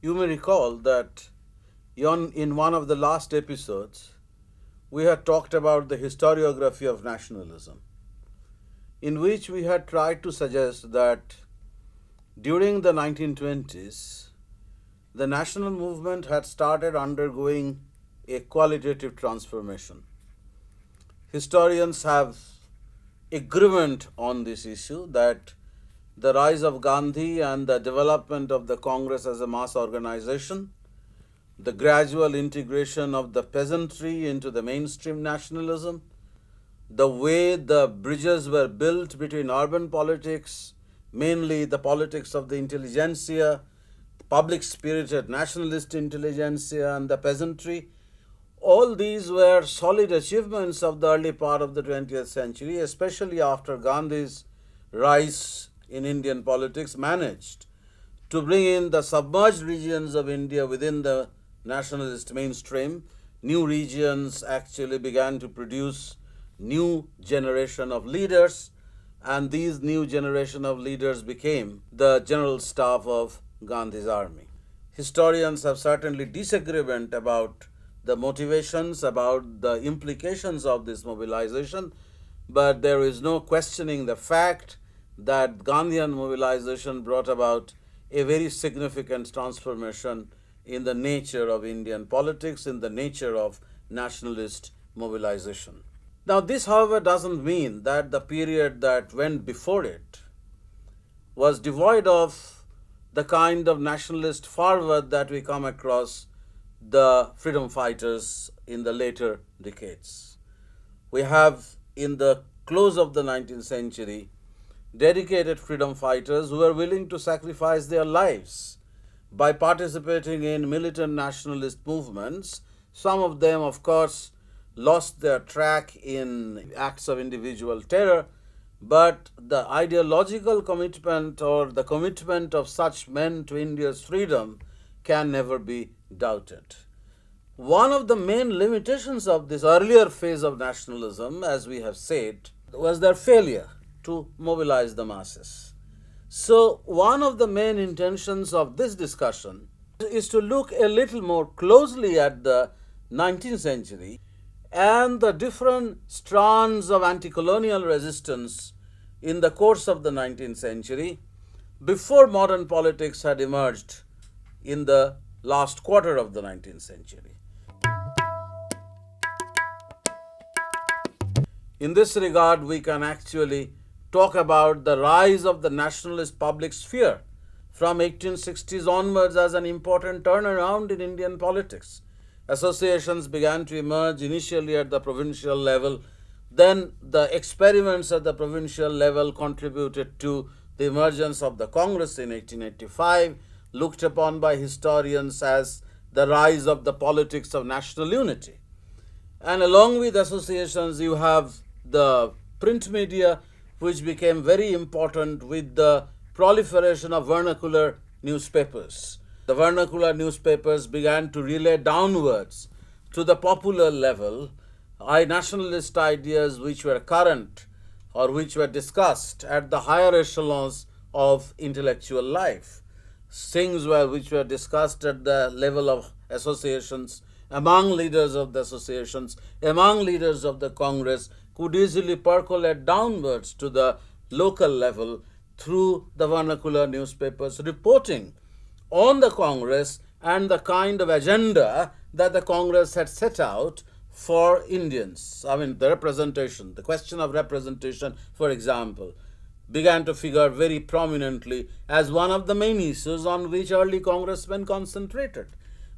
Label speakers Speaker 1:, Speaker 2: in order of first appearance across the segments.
Speaker 1: You may recall that in one of the last episodes, we had talked about the historiography of nationalism, in which we had tried to suggest that during the 1920s, the national movement had started undergoing a qualitative transformation. Historians have agreement on this issue that the rise of Gandhi and the development of the Congress as a mass organization, the gradual integration of the peasantry into the mainstream nationalism, the way the bridges were built between urban politics, mainly the politics of the intelligentsia, public spirited nationalist intelligentsia, and the peasantry, all these were solid achievements of the early part of the 20th century, especially after Gandhi's rise in Indian politics managed to bring in the submerged regions of India within the nationalist mainstream. New regions actually began to produce new generation of leaders, and these new generation of leaders became the general staff of Gandhi's army. Historians have certainly disagreement about the motivations, about the implications of this mobilization, but there is no questioning the fact that Gandhian mobilization brought about a very significant transformation in the nature of Indian politics, in the nature of nationalist mobilization. Now, this, however, doesn't mean that the period that went before it was devoid of the kind of nationalist fervor that we come across the freedom fighters in the later decades. We have, in the close of the 19th century, dedicated freedom fighters who were willing to sacrifice their lives by participating in militant nationalist movements. Some of them, of course, lost their track in acts of individual terror, but the ideological commitment or the commitment of such men to India's freedom can never be doubted. One of the main limitations of this earlier phase of nationalism, as we have said, was their failure to mobilize the masses. So, one of the main intentions of this discussion is to look a little more closely at the 19th century and the different strands of anti-colonial resistance in the course of the 19th century before modern politics had emerged in the last quarter of the 19th century. In this regard, we can actually talk about the rise of the nationalist public sphere from 1860s onwards as an important turnaround in Indian politics. Associations began to emerge initially at the provincial level. Then the experiments at the provincial level contributed to the emergence of the Congress in 1885, looked upon by historians as the rise of the politics of national unity. And along with associations, you have the print media, which became very important with the proliferation of vernacular newspapers. The vernacular newspapers began to relay downwards to the popular level nationalist ideas which were current or which were discussed at the higher echelons of intellectual life. Things which were discussed at the level of associations, among leaders of the associations, among leaders of the Congress, could easily percolate downwards to the local level through the vernacular newspapers reporting on the Congress and the kind of agenda that the Congress had set out for Indians. I mean, the representation, the question of representation, for example, began to figure very prominently as one of the main issues on which early congressmen concentrated.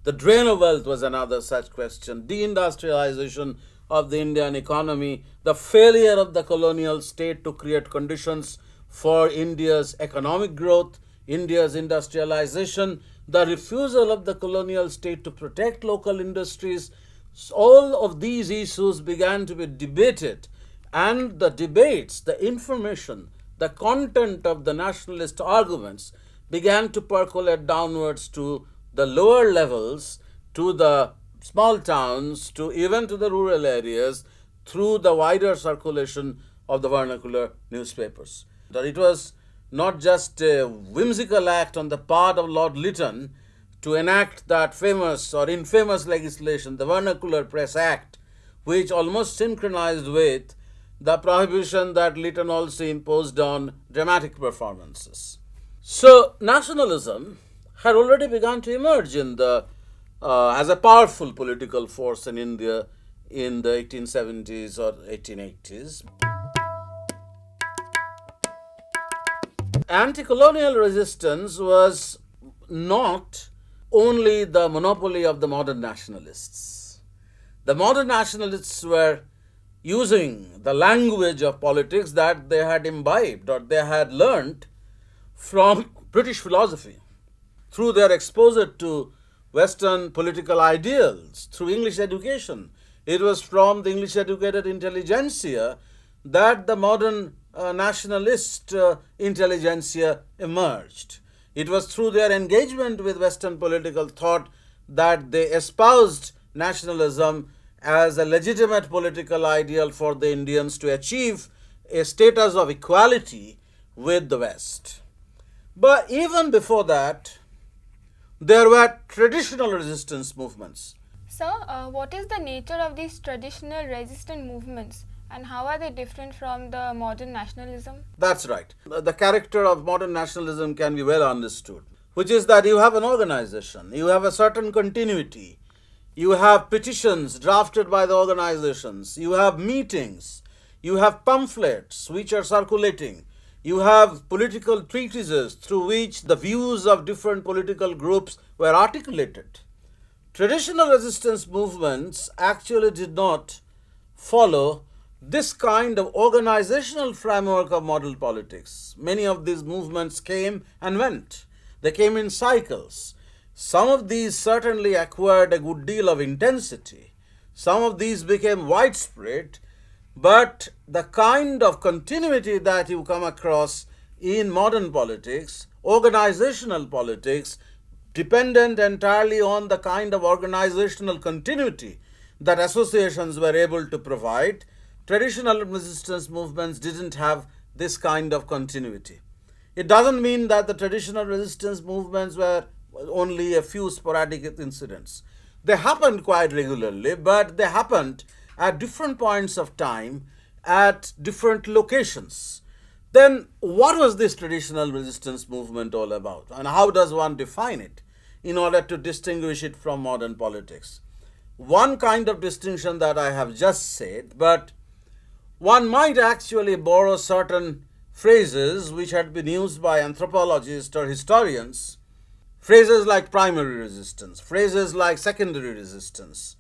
Speaker 1: The drain of wealth was another such question. Deindustrialization of the Indian economy, the failure of the colonial state to create conditions for India's economic growth, India's industrialization, the refusal of the colonial state to protect local industries. All of these issues began to be debated, and the debates, the information, the content of the nationalist arguments began to percolate downwards to the lower levels, to the small towns, to even to the rural areas through the wider circulation of the vernacular newspapers. That it was not just a whimsical act on the part of Lord Lytton to enact that famous or infamous legislation, the Vernacular Press Act, which almost synchronized with the prohibition that Lytton also imposed on dramatic performances. So, nationalism had already begun to emerge as a powerful political force in India in the 1870s or 1880s. Anti-colonial resistance was not only the monopoly of the modern nationalists. The modern nationalists were using the language of politics that they had imbibed or they had learnt from British philosophy through their exposure to Western political ideals, through English education. It was from the English educated intelligentsia that the modern nationalist intelligentsia emerged. It was through their engagement with Western political thought that they espoused nationalism as a legitimate political ideal for the Indians to achieve a status of equality with the West. But even before that, there were traditional resistance movements.
Speaker 2: Sir, what is the nature of these traditional resistance movements and how are they different from the modern nationalism?
Speaker 1: That's right. The character of modern nationalism can be well understood, which is that you have an organization, you have a certain continuity, you have petitions drafted by the organizations, you have meetings, you have pamphlets which are circulating, you have political treatises through which the views of different political groups were articulated. Traditional resistance movements actually did not follow this kind of organizational framework of model politics. Many of these movements came and went. They came in cycles. Some of these certainly acquired a good deal of intensity. Some of these became widespread, but the kind of continuity that you come across in modern politics, organizational politics, dependent entirely on the kind of organizational continuity that associations were able to provide, traditional resistance movements didn't have this kind of continuity. It doesn't mean that the traditional resistance movements were only a few sporadic incidents. They happened quite regularly, but they happened at different points of time, at different locations. Then what was this traditional resistance movement all about, and how does one define it in order to distinguish it from modern politics? One kind of distinction that I have just said, but one might actually borrow certain phrases which had been used by anthropologists or historians, phrases like primary resistance, phrases like secondary resistance.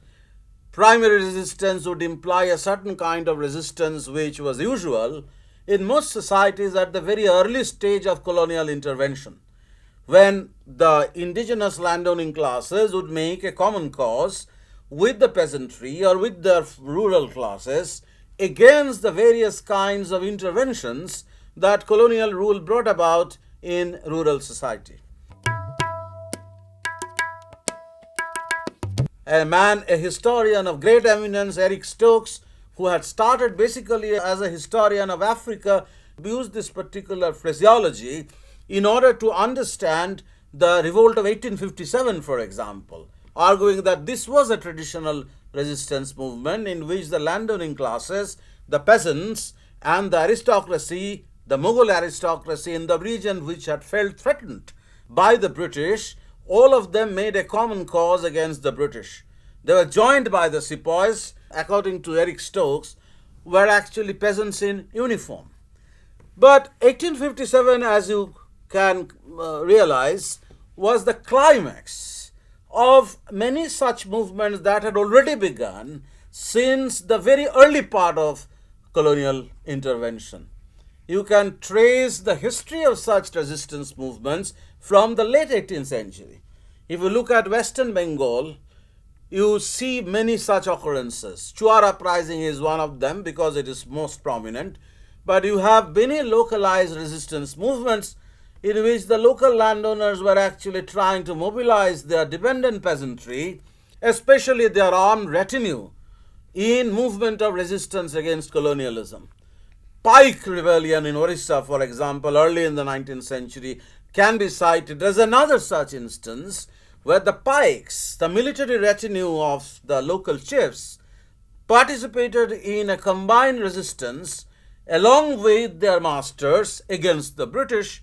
Speaker 1: Primary resistance would imply a certain kind of resistance which was usual in most societies at the very early stage of colonial intervention, when the indigenous landowning classes would make a common cause with the peasantry or with the rural classes against the various kinds of interventions that colonial rule brought about in rural society. A historian of great eminence, Eric Stokes, who had started basically as a historian of Africa, used this particular phraseology in order to understand the revolt of 1857, for example, arguing that this was a traditional resistance movement in which the landowning classes, the peasants, and the aristocracy, the Mughal aristocracy in the region which had felt threatened by the British, all of them made a common cause against the British. They were joined by the sepoys, according to Eric Stokes, were actually peasants in uniform. But 1857, as you can realize, was the climax of many such movements that had already begun since the very early part of colonial intervention. You can trace the history of such resistance movements from the late 18th century. If you look at Western Bengal, you see many such occurrences. Chuar uprising is one of them because it is most prominent. But you have many localized resistance movements in which the local landowners were actually trying to mobilize their dependent peasantry, especially their armed retinue, in movement of resistance against colonialism. Pike rebellion in Orissa, for example, early in the 19th century, can be cited as another such instance where the pikes, the military retinue of the local chiefs, participated in a combined resistance along with their masters against the British.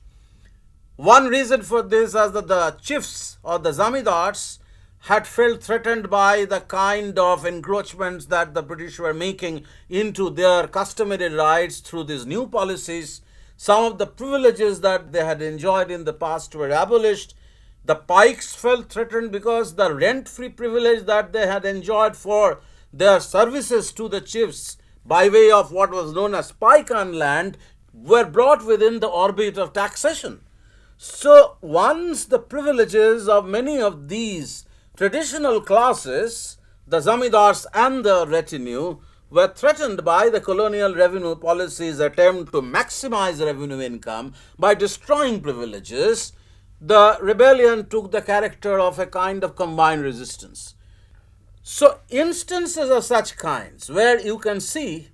Speaker 1: One reason for this is that the chiefs or the zamindars had felt threatened by the kind of encroachments that the British were making into their customary rights through these new policies. Some of the privileges that they had enjoyed in the past were abolished. The pikes felt threatened because the rent-free privilege that they had enjoyed for their services to the chiefs by way of what was known as pike on land were brought within the orbit of taxation. So once the privileges of many of these traditional classes, the zamindars and the retinue, were threatened by the colonial revenue policy's attempt to maximize revenue income by destroying privileges, the rebellion took the character of a kind of combined resistance. So instances of such kinds where you can see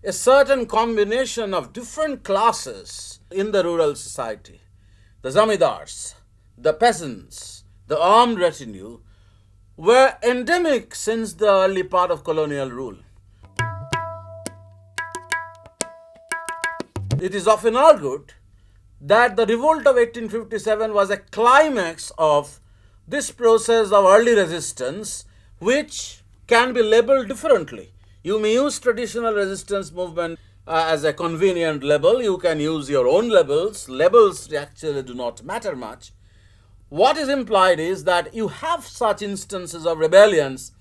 Speaker 1: a certain combination of different classes in the rural society, the zamindars, the peasants, the armed retinue, were endemic since the early part of colonial rule. It is often argued that the revolt of 1857 was a climax of this process of early resistance, which can be labeled differently. You may use traditional resistance movement as a convenient label. You can use your own labels. Labels actually do not matter much. What is implied is that you have such instances of rebellions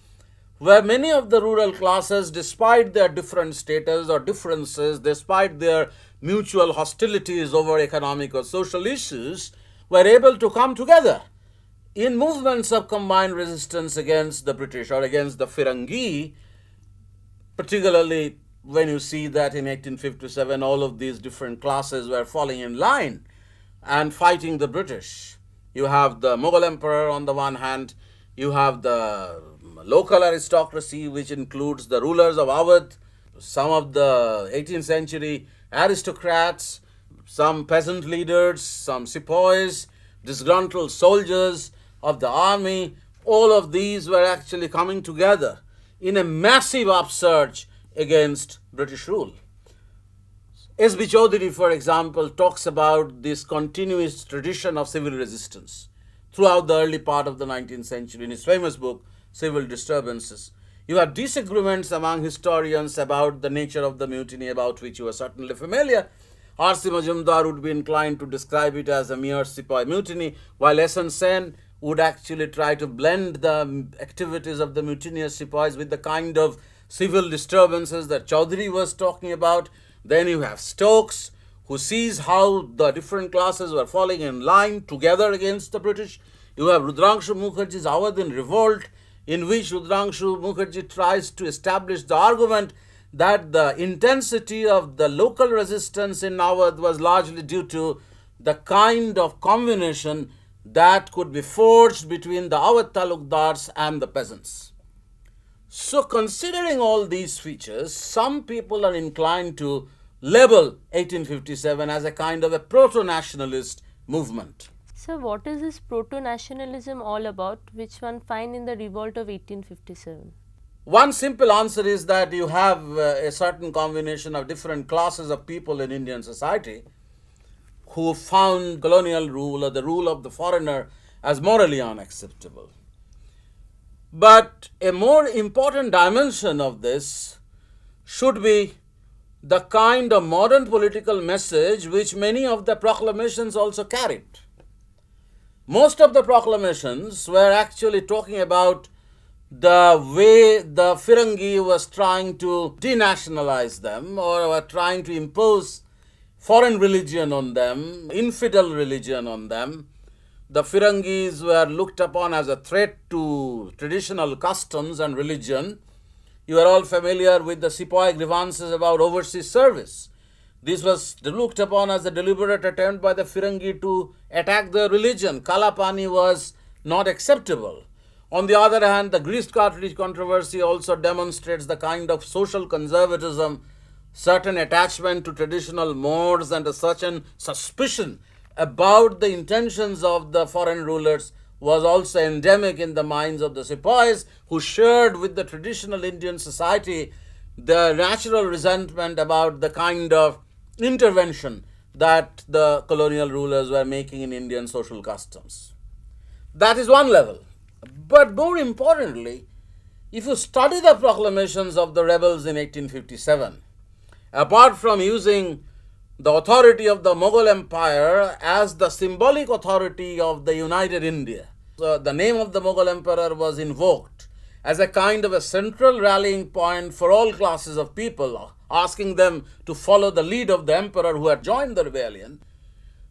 Speaker 1: where many of the rural classes, despite their different status or differences, despite their mutual hostilities over economic or social issues, were able to come together in movements of combined resistance against the British or against the Firangi, particularly when you see that in 1857 all of these different classes were falling in line and fighting the British. You have the Mughal emperor on the one hand, you have the local aristocracy, which includes the rulers of Awadh, some of the 18th century aristocrats, some peasant leaders, some sepoys, disgruntled soldiers of the army. All of these were actually coming together in a massive upsurge against British rule. S.B. Chaudhary, for example, talks about this continuous tradition of civil resistance throughout the early part of the 19th century in his famous book, Civil Disturbances. You have disagreements among historians about the nature of the mutiny, about which you are certainly familiar. R.C. Majumdar would be inclined to describe it as a mere sepoy mutiny, while S.N. Sen would actually try to blend the activities of the mutinous sepoys with the kind of civil disturbances that Chaudhary was talking about. Then you have Stokes, who sees how the different classes were falling in line together against the British. You have Rudrangshu Mukherjee's Awadh in Revolt, in which Rudrangshu Mukherjee tries to establish the argument that the intensity of the local resistance in Awadh was largely due to the kind of combination that could be forged between the Awadh talukdars and the peasants. So considering all these features, some people are inclined to label 1857 as a kind of a proto-nationalist movement.
Speaker 3: So what is this proto-nationalism all about, which one find in the revolt of 1857?
Speaker 1: One simple answer is that you have a certain combination of different classes of people in Indian society who found colonial rule or the rule of the foreigner as morally unacceptable. But a more important dimension of this should be the kind of modern political message which many of the proclamations also carried. Most of the proclamations were actually talking about the way the Firangi was trying to denationalize them or were trying to impose foreign religion on them, infidel religion on them. The Firangis were looked upon as a threat to traditional customs and religion. You are all familiar with the sepoy grievances about overseas service. This was looked upon as a deliberate attempt by the Firangi to attack their religion. Kalapani was not acceptable. On the other hand, the greased cartridge controversy also demonstrates the kind of social conservatism, certain attachment to traditional modes, and a certain suspicion about the intentions of the foreign rulers was also endemic in the minds of the sepoys, who shared with the traditional Indian society the natural resentment about the kind of intervention that the colonial rulers were making in Indian social customs. That is one level. But more importantly, if you study the proclamations of the rebels in 1857, apart from using the authority of the Mughal Empire as the symbolic authority of the united India, so the name of the Mughal emperor was invoked as a kind of a central rallying point for all classes of people, asking them to follow the lead of the emperor who had joined the rebellion.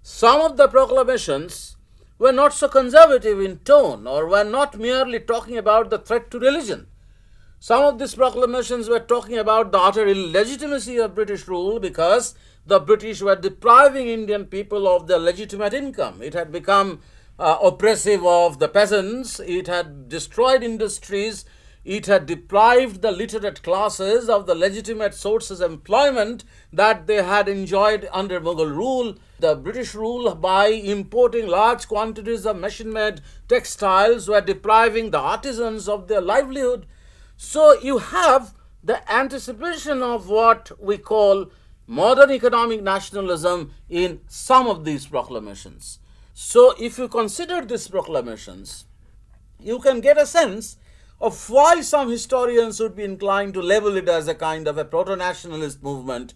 Speaker 1: Some of the proclamations were not so conservative in tone, or were not merely talking about the threat to religion. Some of these proclamations were talking about the utter illegitimacy of British rule, because the British were depriving Indian people of their legitimate income. It had become oppressive of the peasants, it had destroyed industries, it had deprived the literate classes of the legitimate sources of employment that they had enjoyed under Mughal rule. The British rule, by importing large quantities of machine-made textiles, were depriving the artisans of their livelihood. So you have the anticipation of what we call modern economic nationalism in some of these proclamations. So if you consider these proclamations, you can get a sense of why some historians would be inclined to label it as a kind of a proto-nationalist movement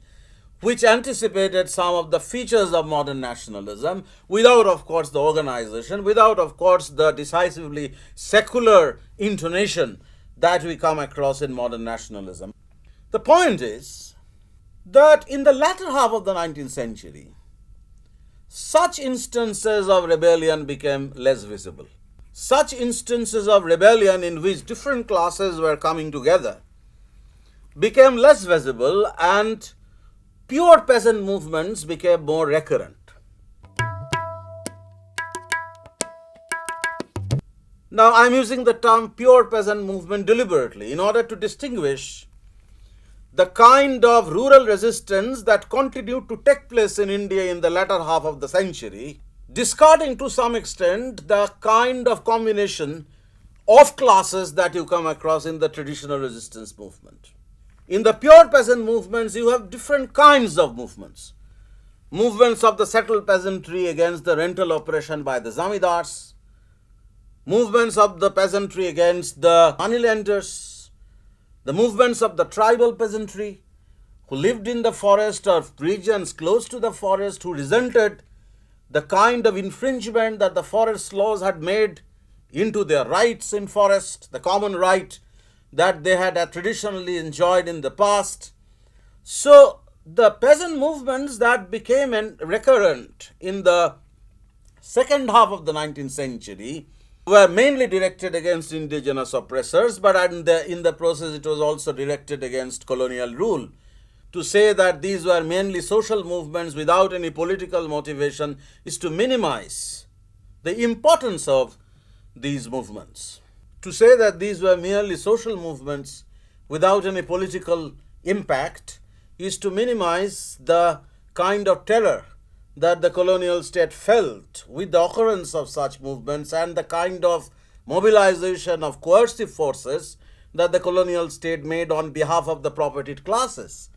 Speaker 1: which anticipated some of the features of modern nationalism, without, of course, the organization, without, of course, the decisively secular intonation that we come across in modern nationalism. The point is that in the latter half of the 19th century, such instances of rebellion became less visible. Such instances of rebellion in which different classes were coming together became less visible, and pure peasant movements became more recurrent. Now, I am using the term pure peasant movement deliberately in order to distinguish the kind of rural resistance that continued to take place in India in the latter half of the century, discarding to some extent the kind of combination of classes that you come across in the traditional resistance movement. In the pure peasant movements, you have different kinds of movements. Movements of the settled peasantry against the rental oppression by the zamindars, movements of the peasantry against the moneylenders, the movements of the tribal peasantry who lived in the forest or regions close to the forest, who resented the kind of infringement that the forest laws had made into their rights in forest, the common right that they had traditionally enjoyed in the past. So the peasant movements that became recurrent in the second half of the 19th century were mainly directed against indigenous oppressors, but in the process it was also directed against colonial rule. To say that these were mainly social movements without any political motivation is to minimize the importance of these movements. To say that these were merely social movements without any political impact is to minimize the kind of terror that the colonial state felt with the occurrence of such movements, and the kind of mobilization of coercive forces that the colonial state made on behalf of the propertied classes.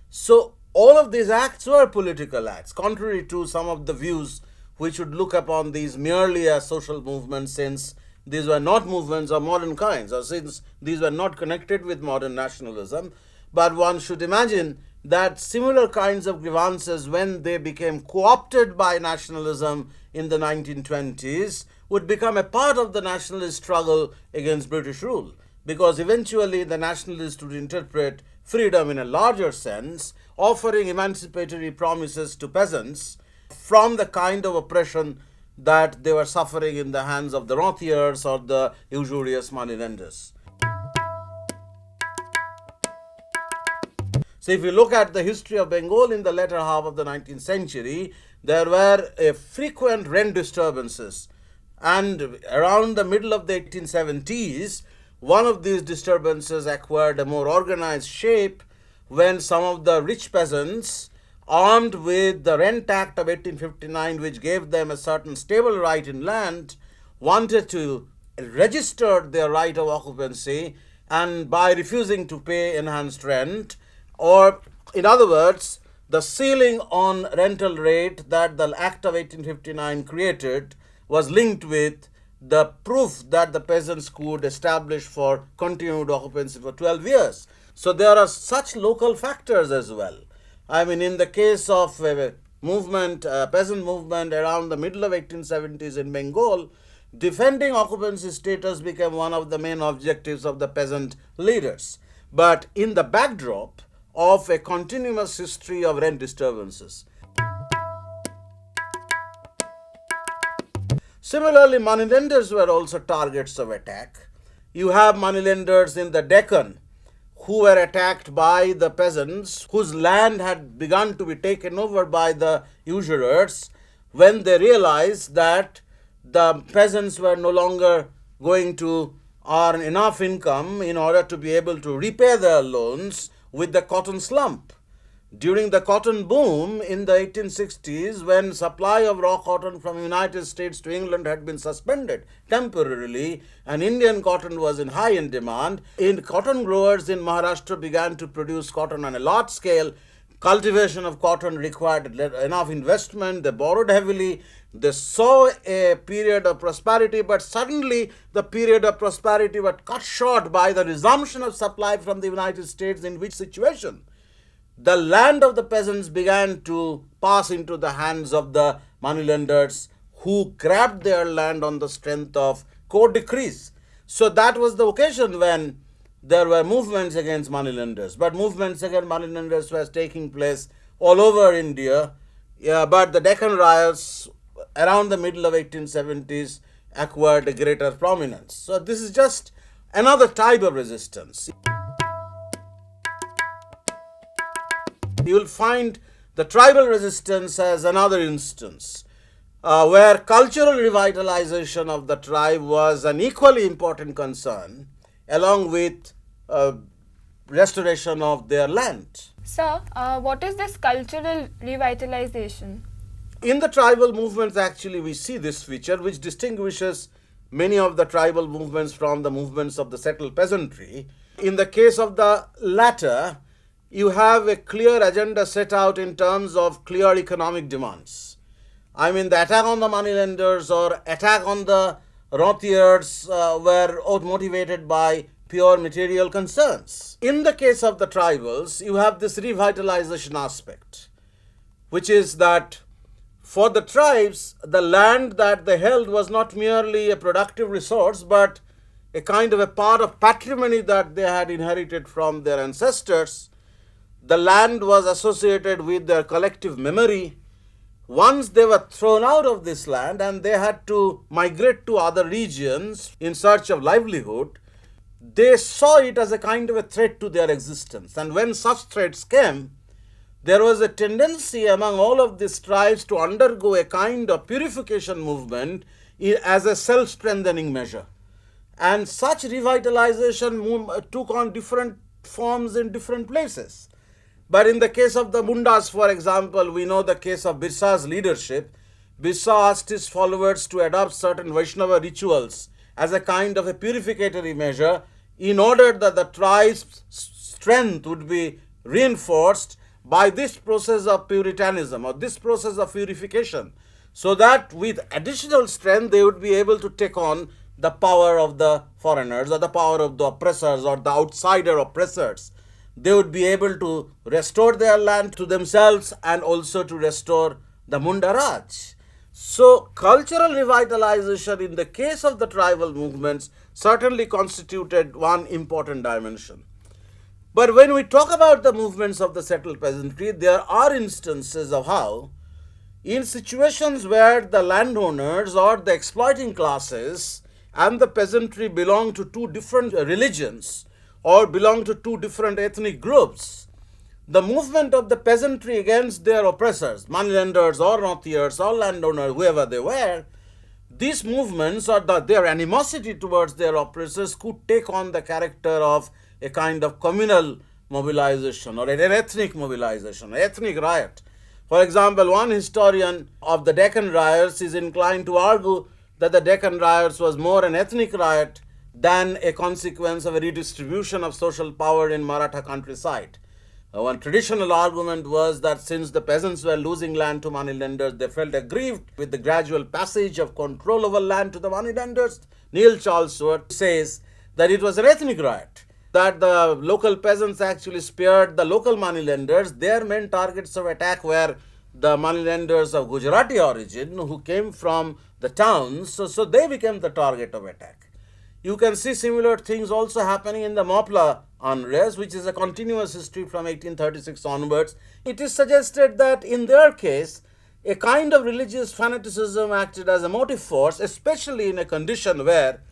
Speaker 1: So all of these acts were political acts, contrary to some of the views which would look upon these merely as social movements, since these were not movements of modern kinds, or since these were not connected with modern nationalism. But one should imagine that similar kinds of grievances, when they became co-opted by nationalism in the 1920s, would become a part of the nationalist struggle against British rule, because eventually the nationalists would interpret freedom in a larger sense, offering emancipatory promises to peasants from the kind of oppression that they were suffering in the hands of the rentiers or the usurious moneylenders. So if you look at the history of Bengal in the latter half of the 19th century, there were frequent rent disturbances, and around the middle of the 1870s, one of these disturbances acquired a more organized shape when some of the rich peasants, armed with the Rent Act of 1859, which gave them a certain stable right in land, wanted to register their right of occupancy, and by refusing to pay enhanced rent, or in other words, the ceiling on rental rate that the Act of 1859 created was linked with the proof that the peasants could establish for continued occupancy for 12 years. So there are such local factors as well. I mean, in the case of peasant movement around the middle of 1870s in Bengal, defending occupancy status became one of the main objectives of the peasant leaders. But in the backdrop of a continuous history of rent disturbances. Similarly, moneylenders were also targets of attack. You have moneylenders in the Deccan who were attacked by the peasants whose land had begun to be taken over by the usurers when they realized that the peasants were no longer going to earn enough income in order to be able to repay their loans with the cotton slump. During the cotton boom in the 1860s, when supply of raw cotton from United States to England had been suspended temporarily and Indian cotton was in high in demand, cotton growers in Maharashtra began to produce cotton on a large scale. Cultivation of cotton required enough investment. They borrowed heavily. They saw a period of prosperity, but suddenly the period of prosperity was cut short by the resumption of supply from the United States, in which situation the land of the peasants began to pass into the hands of the moneylenders, who grabbed their land on the strength of court decrees. So that was the occasion when there were movements against moneylenders. But movements against moneylenders were taking place all over India. But the Deccan riots around the middle of 1870s acquired a greater prominence. So this is just another type of resistance. You will find the tribal resistance as another instance where cultural revitalization of the tribe was an equally important concern, along with restoration of their land.
Speaker 2: Sir, what is this cultural revitalization?
Speaker 1: In the tribal movements, actually, we see this feature which distinguishes many of the tribal movements from the movements of the settled peasantry. In the case of the latter, you have a clear agenda set out in terms of clear economic demands. I mean, the attack on the moneylenders or attack on the rentiers were motivated by pure material concerns. In the case of the tribals, you have this revitalization aspect, which is that for the tribes, the land that they held was not merely a productive resource, but a kind of a part of patrimony that they had inherited from their ancestors. The land was associated with their collective memory. Once they were thrown out of this land and they had to migrate to other regions in search of livelihood, they saw it as a kind of a threat to their existence. And when such threats came, there was a tendency among all of these tribes to undergo a kind of purification movement as a self-strengthening measure. And such revitalization took on different forms in different places. But in the case of the Mundas, for example, we know the case of Birsa's leadership. Birsa asked his followers to adopt certain Vaishnava rituals as a kind of a purificatory measure in order that the tribe's strength would be reinforced by this process of puritanism or this process of purification, so that with additional strength they would be able to take on the power of the foreigners or the power of the oppressors or the outsider oppressors. They would be able to restore their land to themselves and also to restore the Mundaraj. So cultural revitalization in the case of the tribal movements certainly constituted one important dimension. But when we talk about the movements of the settled peasantry, there are instances of how, in situations where the landowners or the exploiting classes and the peasantry belong to two different religions or belong to two different ethnic groups, the movement of the peasantry against their oppressors, moneylenders or rentiers or landowners, whoever they were, these movements or their animosity towards their oppressors could take on the character of a kind of communal mobilization or an ethnic mobilization, an ethnic riot. For example, one historian of the Deccan riots is inclined to argue that the Deccan riots was more an ethnic riot than a consequence of a redistribution of social power in Maratha countryside. One traditional argument was that since the peasants were losing land to moneylenders, they felt aggrieved with the gradual passage of control over land to the moneylenders. Neil Charles Stewart says that it was an ethnic riot, that the local peasants actually spared the local moneylenders. Their main targets of attack were the moneylenders of Gujarati origin who came from the towns, so they became the target of attack. You can see similar things also happening in the Mopla unrest, which is a continuous history from 1836 onwards. It is suggested that in their case, a kind of religious fanaticism acted as a motive force, especially in a condition where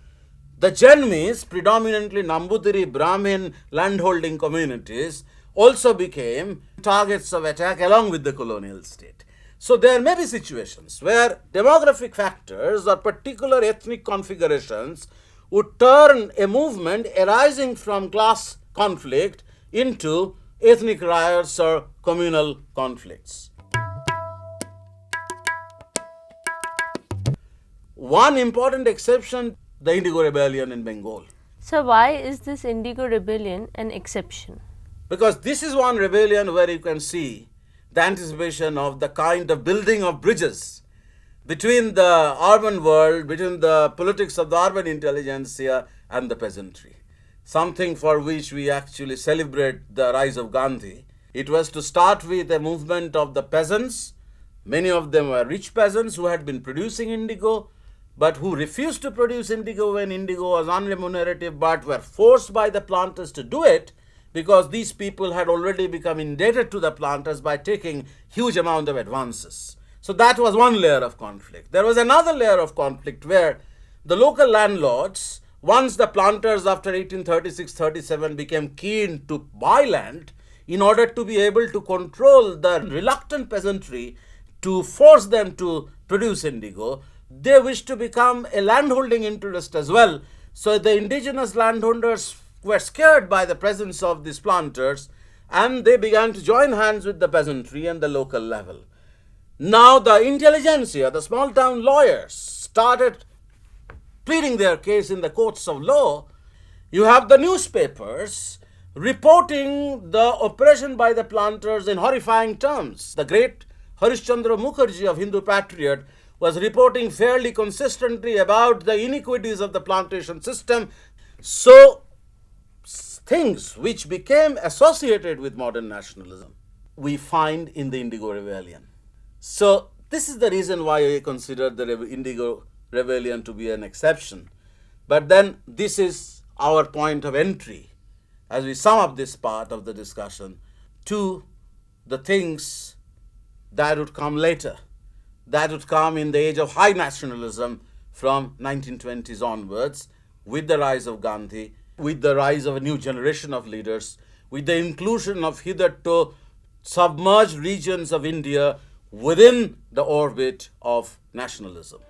Speaker 1: the Janmis, predominantly Nambudiri Brahmin landholding communities, also became targets of attack along with the colonial state. So there may be situations where demographic factors or particular ethnic configurations would turn a movement arising from class conflict into ethnic riots or communal conflicts. One important exception, the Indigo Rebellion in Bengal.
Speaker 3: So why is this Indigo Rebellion an exception?
Speaker 1: Because this is one rebellion where you can see the anticipation of the kind of building of bridges between the urban world, between the politics of the urban intelligentsia and the peasantry. Something for which we actually celebrate the rise of Gandhi. It was to start with a movement of the peasants. Many of them were rich peasants who had been producing indigo, but who refused to produce indigo when indigo was unremunerative, but were forced by the planters to do it because these people had already become indebted to the planters by taking huge amount of advances. So that was one layer of conflict. There was another layer of conflict where the local landlords, once the planters after 1836-37 became keen to buy land, in order to be able to control the reluctant peasantry to force them to produce indigo, they wished to become a landholding interest as well. So the indigenous landowners were scared by the presence of these planters and they began to join hands with the peasantry and the local level. Now the intelligentsia, the small town lawyers, started pleading their case in the courts of law. You have the newspapers reporting the oppression by the planters in horrifying terms. The great Harishchandra Mukherjee of Hindu Patriot was reporting fairly consistently about the iniquities of the plantation system. So things which became associated with modern nationalism, we find in the Indigo Rebellion. So this is the reason why I consider the Indigo Rebellion to be an exception. But then this is our point of entry as we sum up this part of the discussion to the things that would come later, that would come in the age of high nationalism from 1920s onwards, with the rise of Gandhi, with the rise of a new generation of leaders, with the inclusion of hitherto submerged regions of India within the orbit of nationalism.